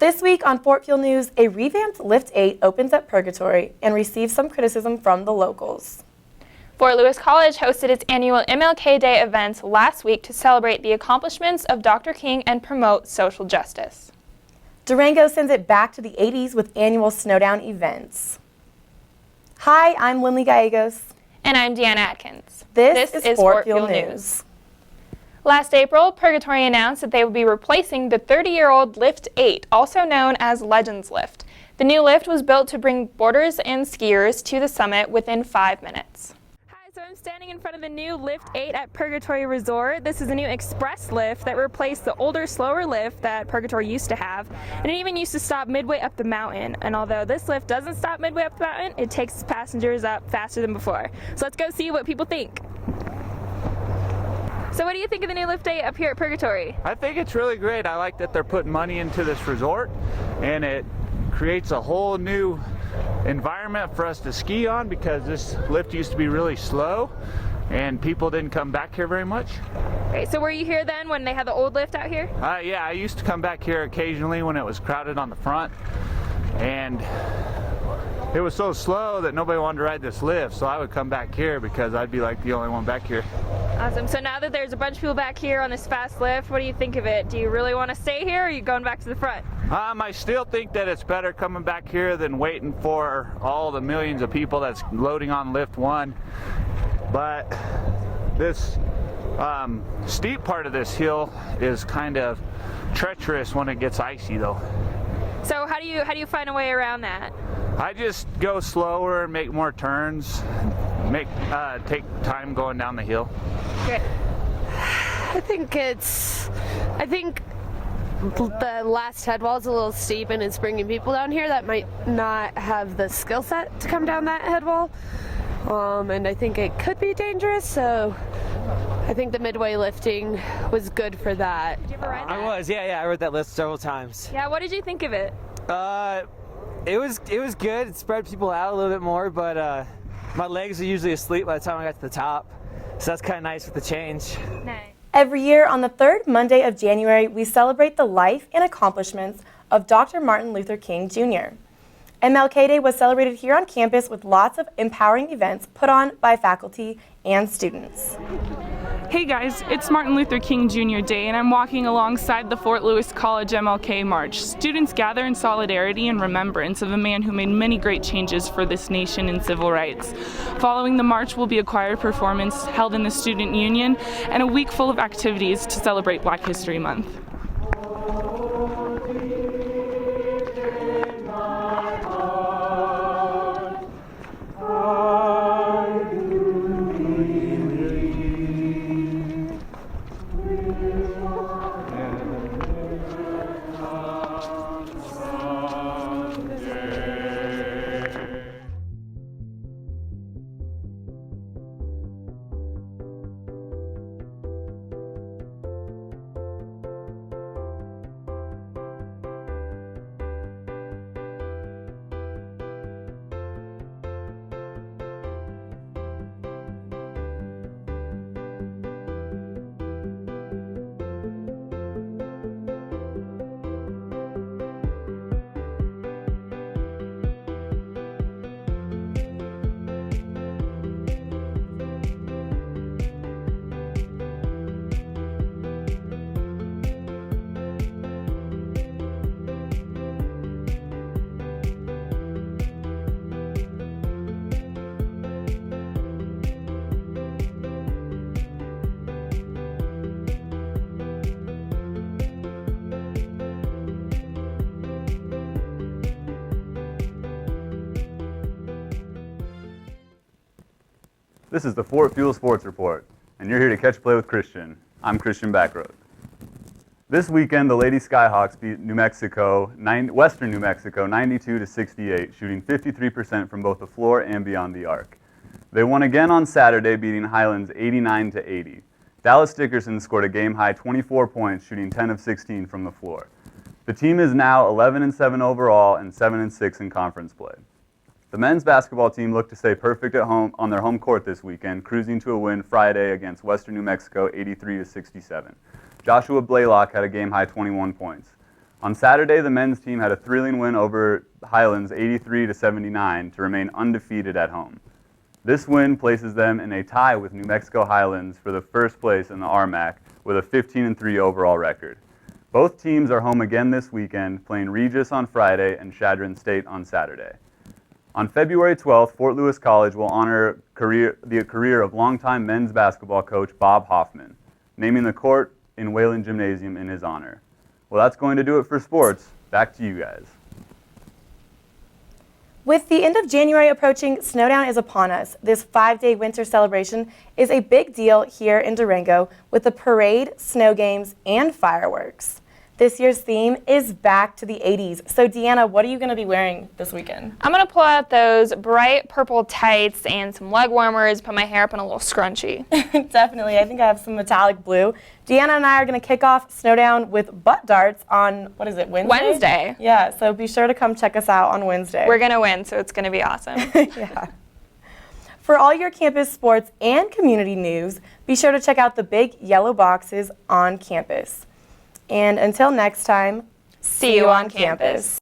This week on Fort Fuel News, a revamped Lift 8 opens at Purgatory and receives some criticism from the locals. Fort Lewis College hosted its annual MLK Day events last week to celebrate the accomplishments of Dr. King and promote social justice. Durango sends it back to the 80s with annual Snowdown events. Hi, I'm Lindley Gallegos. And I'm Deanna Atkins. This is Fort Fuel News. Last April, Purgatory announced that they would be replacing the 30-year-old Lift 8, also known as Legends Lift. The new lift was built to bring boarders and skiers to the summit within 5 minutes. Hi, so I'm standing in front of the new Lift 8 at Purgatory Resort. This is a new express lift that replaced the older, slower lift that Purgatory used to have. And it even used to stop midway up the mountain. And although this lift doesn't stop midway up the mountain, it takes passengers up faster than before. So let's go see what people think. So what do you think of the new Lift 8 up here at Purgatory? I think it's really great. I like that they're putting money into this resort, and it creates a whole new environment for us to ski on, because this lift used to be really slow and people didn't come back here very much. Okay, so were you here then when they had the old lift out here? Yeah, I used to come back here occasionally when it was crowded on the front, and it was so slow that nobody wanted to ride this lift, so I would come back here because I'd be like the only one back here. Awesome. So now that there's a bunch of people back here on this fast lift, what do you think of it? Do you really want to stay here, or are you going back to the front? I still think that it's better coming back here than waiting for all the millions of people that's loading on Lift 1. But this steep part of this hill is kind of treacherous when it gets icy, though. So how do you find a way around that? I just go slower, make more turns, take time going down the hill. Great. I think the last head wall is a little steep and it's bringing people down here that might not have the skill set to come down that head wall. And I think it could be dangerous, so I think the midway lifting was good for that. Did you ever ride that? I was, yeah, I rode that lift several times. Yeah, what did you think of it? It was good. It spread people out a little bit more, but my legs are usually asleep by the time I got to the top, so that's kind of nice with the change. Nice. Every year on the third Monday of January, we celebrate the life and accomplishments of Dr. Martin Luther King Jr. MLK Day was celebrated here on campus with lots of empowering events put on by faculty and students. Hey guys, it's Martin Luther King Jr. Day, and I'm walking alongside the Fort Lewis College MLK March. Students gather in solidarity and remembrance of a man who made many great changes for this nation in civil rights. Following the march will be a choir performance held in the Student Union and a week full of activities to celebrate Black History Month. This is the Fort Fuel Sports Report, and you're here to catch play with Christian. I'm Christian Backroad. This weekend, the Lady Skyhawks beat Western New Mexico 92-68, shooting 53% from both the floor and beyond the arc. They won again on Saturday, beating Highlands 89-80. Dallas Dickerson scored a game-high 24 points, shooting 10 of 16 from the floor. The team is now 11-7 overall and 7-6 in conference play. The men's basketball team looked to stay perfect at home on their home court this weekend, cruising to a win Friday against Western New Mexico 83-67. Joshua Blaylock had a game-high 21 points. On Saturday, the men's team had a thrilling win over Highlands 83-79 to remain undefeated at home. This win places them in a tie with New Mexico Highlands for the first place in the RMAC with a 15-3 overall record. Both teams are home again this weekend, playing Regis on Friday and Chadron State on Saturday. On February 12th, Fort Lewis College will honor the career of longtime men's basketball coach Bob Hoffman, naming the court in Wayland Gymnasium in his honor. Well, that's going to do it for sports. Back to you guys. With the end of January approaching, Snowdown is upon us. This 5-day winter celebration is a big deal here in Durango with a parade, snow games, and fireworks. This year's theme is back to the 80s. So Deanna, what are you going to be wearing this weekend? I'm going to pull out those bright purple tights and some leg warmers, put my hair up in a little scrunchie. Definitely. I think I have some metallic blue. Deanna and I are going to kick off Snowdown with butt darts on, what is it, Wednesday? Wednesday. Yeah, so be sure to come check us out on Wednesday. We're going to win, so it's going to be awesome. Yeah. For all your campus sports and community news, be sure to check out the big yellow boxes on campus. And until next time, See you on campus.